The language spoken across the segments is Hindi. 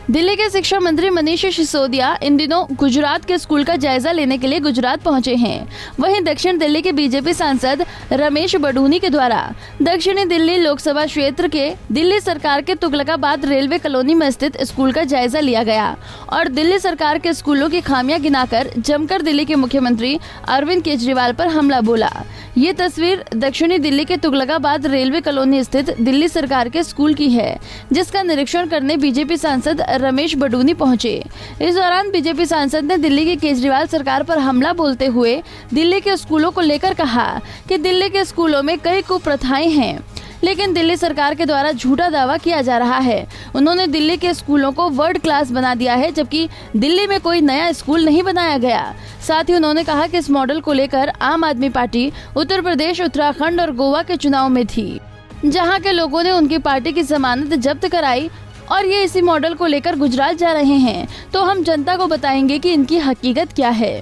दिल्ली के शिक्षा मंत्री मनीष सिसोदिया इन दिनों गुजरात के स्कूल का जायजा लेने के लिए गुजरात पहुंचे हैं। वहीं दक्षिण दिल्ली के बीजेपी सांसद रमेश बडूनी के द्वारा दक्षिणी दिल्ली लोकसभा क्षेत्र के दिल्ली सरकार के तुगलकाबाद रेलवे कॉलोनी में स्थित स्कूल का जायजा लिया गया और दिल्ली सरकार के स्कूलों की खामियां गिनाकर जमकर दिल्ली के मुख्यमंत्री अरविंद केजरीवाल पर हमला बोला। ये तस्वीर दक्षिणी दिल्ली के तुगलकाबाद रेलवे कॉलोनी स्थित दिल्ली सरकार के स्कूल की है, जिसका निरीक्षण करने बीजेपी सांसद रमेश बडूनी पहुंचे। इस दौरान बीजेपी सांसद ने दिल्ली की केजरीवाल सरकार पर हमला बोलते हुए दिल्ली के स्कूलों को लेकर कहा कि दिल्ली के स्कूलों में कई कुप्रथाएं हैं, लेकिन दिल्ली सरकार के द्वारा झूठा दावा किया जा रहा है। उन्होंने दिल्ली के स्कूलों को वर्ल्ड क्लास बना दिया है, जबकि दिल्ली में कोई नया स्कूल नहीं बनाया गया। साथ ही उन्होंने कहा कि इस मॉडल को लेकर आम आदमी पार्टी उत्तर प्रदेश, उत्तराखंड और गोवा के चुनाव में थी, जहां के लोगों ने उनकी पार्टी की जमानत जब्त कराई और ये इसी मॉडल को लेकर गुजरात जा रहे हैं। तो हम जनता को बताएंगे कि इनकी हकीकत क्या है।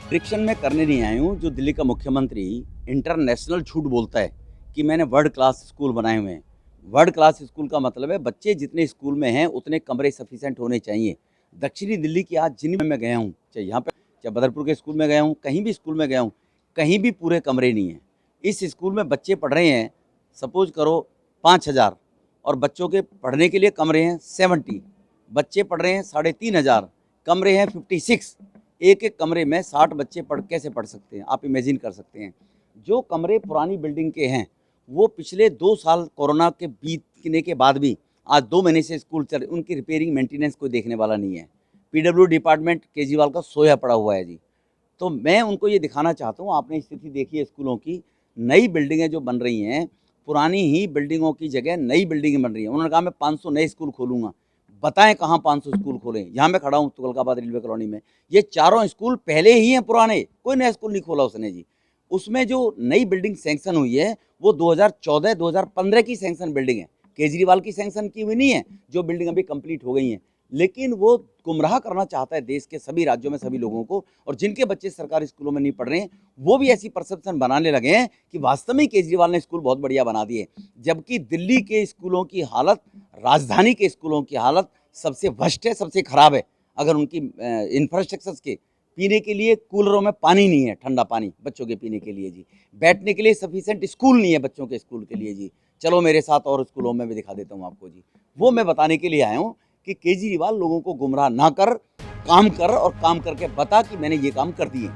निरीक्षण में करने नहीं आया हूँ। जो दिल्ली का मुख्यमंत्री इंटरनेशनल झूठ बोलता है कि मैंने वर्ल्ड क्लास स्कूल बनाए हुए हैं। वर्ल्ड क्लास स्कूल का मतलब है बच्चे जितने स्कूल में हैं उतने कमरे सफिशिएंट होने चाहिए। दक्षिणी दिल्ली की आज जिन में मैं गया हूँ, चाहे यहाँ पे, चाहे बदरपुर के स्कूल में गया हूँ, कहीं भी स्कूल में गया हूँ, कहीं भी पूरे कमरे नहीं हैं। इस स्कूल में बच्चे पढ़ रहे हैं, सपोज करो 5000 और बच्चों के पढ़ने के लिए कमरे हैं 70, बच्चे पढ़ रहे हैं 3500, कमरे हैं 56। एक एक कमरे में 60 बच्चे कैसे पढ़ सकते हैं? आप इमेजिन कर सकते हैं। जो कमरे पुरानी बिल्डिंग के हैं वो पिछले 2 साल कोरोना के बीतने के बाद भी आज 2 महीने से स्कूल चल, उनकी रिपेयरिंग मेंटेनेंस कोई देखने वाला नहीं है। पीडब्ल्यू डिपार्टमेंट केजरीवाल का सोया पड़ा हुआ है जी। तो मैं उनको ये दिखाना चाहता हूँ, आपने स्थिति देखी है स्कूलों की, नई बिल्डिंगें जो बन रही हैं, पुरानी ही बिल्डिंगों की जगह नई बिल्डिंगें बन रही हैं। उन्होंने कहा मैं 500 नए स्कूल खोलूँगा। बताएं कहाँ 500 स्कूल खोलें? यहाँ मैं खड़ा हूँ तुगलकाबाद रेलवे कॉलोनी में, ये चारों स्कूल पहले ही हैं पुराने, कोई नया स्कूल नहीं खोला उसने जी। उसमें जो नई बिल्डिंग सैंक्शन हुई है वो 2014-2015 की सैंक्शन बिल्डिंग है, केजरीवाल की सैंक्शन की हुई नहीं है, जो बिल्डिंग अभी कंप्लीट हो गई हैं। लेकिन वो गुमराह करना चाहता है देश के सभी राज्यों में सभी लोगों को, और जिनके बच्चे सरकारी स्कूलों में नहीं पढ़ रहे हैं वो भी ऐसी परसेप्शन बनाने लगे हैं कि वास्तव में केजरीवाल ने स्कूल बहुत बढ़िया बना दिए, जबकि दिल्ली के स्कूलों की हालत, राजधानी के स्कूलों की हालत सबसे वर्स्ट है, सबसे खराब है। अगर उनकी इंफ्रास्ट्रक्चर्स के पीने के लिए कूलरों में पानी नहीं है, ठंडा पानी बच्चों के पीने के लिए जी, बैठने के लिए सफिशिएंट स्कूल नहीं है बच्चों के स्कूल के लिए जी। चलो मेरे साथ और स्कूलों में भी दिखा देता हूँ आपको जी। वो मैं बताने के लिए आया हूँ कि केजरीवाल लोगों को गुमराह ना कर, काम कर और काम करके बता कि मैंने ये काम कर दिए।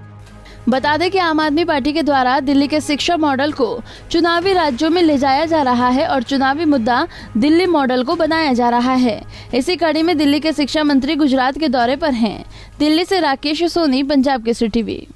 बता दें कि आम आदमी पार्टी के द्वारा दिल्ली के शिक्षा मॉडल को चुनावी राज्यों में ले जाया जा रहा है और चुनावी मुद्दा दिल्ली मॉडल को बनाया जा रहा है। इसी कड़ी में दिल्ली के शिक्षा मंत्री गुजरात के दौरे पर हैं। दिल्ली से राकेश सोनी, पंजाब केसरी टीवी।